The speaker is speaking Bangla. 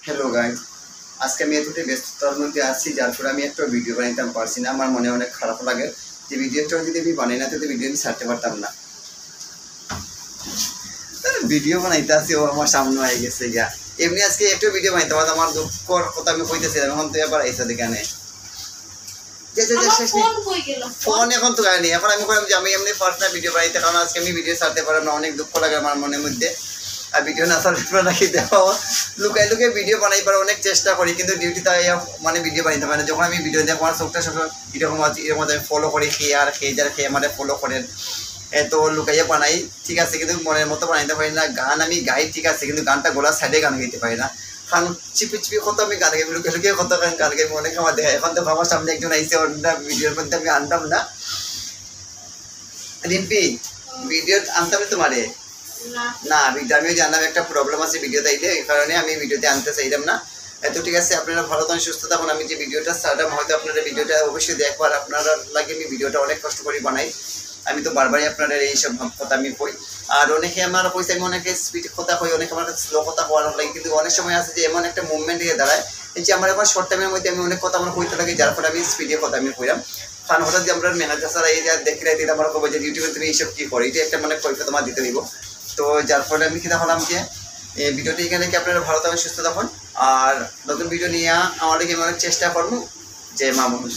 হ্যালো গাইজ, আজকে আমি এতটাই ব্যস্ততার মধ্যে আছি যার ফলে আমি একটা ভিডিও বানাইতে পারছি না। আমার মনে অনেক খারাপ লাগে যে ভিডিওটা যদি আমি বানাই না তো ভিডিও আমি ছাড়তে পারতাম না। ভিডিও বানাইতে আসি ও আমার সামনে হয়ে গেছে গিয়া। এমনি আজকে একটু ভিডিও বানাইতে পারতাম, আমার দুঃখর কথা আমি কইতেছিলাম, এখন তো এবার আইসা দেখানে ফোন এখন তো গাড়ি নেই। এখন আমি বললাম যে আমি এমনি পার্সোনাল ভিডিও বানাইতে, কারণ আজকে আমি ভিডিও ছাড়তে পারলাম না, অনেক দুঃখ লাগে আমার মনের মধ্যে। আর ভিডিও না ছাড়তে রাখি দেখো লুকাই লুকাই ভিডিও বানাই পারে অনেক চেষ্টা করি, কিন্তু ডিউটি তাই মানে ভিডিও বানাইতে পারে না। যখন আমি ভিডিও দেখো আমার চোখটা সব এরকম এরকম আমি ফলো করি, খেয়ে আর খেয়ে যার খেয়ে আমাদের ফলো করেন, এত লুকাইয়ে বানাই ঠিক আছে, কিন্তু মনের মতো বানাইতে পারি না। গান আমি গাই ঠিক আছে, কিন্তু গানটা গলার সাইডে গান গাইতে পারি না। কারণ চিপি চিপি কত আমি গান গাইবি, লুকিয়ে লুকিয়ে কত গান গাইবি অনেক আমার দেখা। এখন তো আমার সামনে একজন আইসে ওটা ভিডিওর মধ্যে আমি আনতাম না। রিম্পি ভিডিও আনতাম তোমারে না, ভিডিও আমিও জানলাম একটা প্রবলেম আছে ভিডিওতে আইলে, এই কারণে আমি ভিডিওতে আনতে চাইলাম না। এত ঠিক আছে, আপনারা ভালো থাকুন, সুস্থ থাকুন। আমি যে ভিডিওটা ছাড়লাম হয়তো আপনারা ভিডিওটা অবশ্যই দেখবার, আপনারা লাগে আমি ভিডিওটা অনেক কষ্ট করে বানাই। আমি তো বারবারই আপনাদের এইসব কথা আমি কই। আর অনেকে আমার কইছে আমি অনেকে স্পিড কথা কই, অনেকে আমার কাছে স্লো কথা হওয়ার লাগে, কিন্তু অনেক সময় আছে যে এমন একটা মুভমেন্ট হয়ে দাঁড়ায় যে আমার এখন শর্ট টাইমের মধ্যে আমি অনেক কথা আমার কইতে লাগে, যার ফলে আমি স্পিডে কথা আমি কইলাম। কারণ হঠাৎ যে আমরা ম্যানেজার ছাড়া এই যে দেখলে দিলে আমার কবে যে ইউটিউবে তুমি এইসব কী করো, এটা একটা মানে কৈফিয়ত তোমার দিতে দিব। তো যার ফলে আমি কী হলাম যে এই ভিডিওটি এখানে কি আপনারা ভালো থাকুন, সুস্থ থাকুন। আর নতুন ভিডিও নিয়ে আমাদেরকে অনেক চেষ্টা করবো। যে মা মানুষ।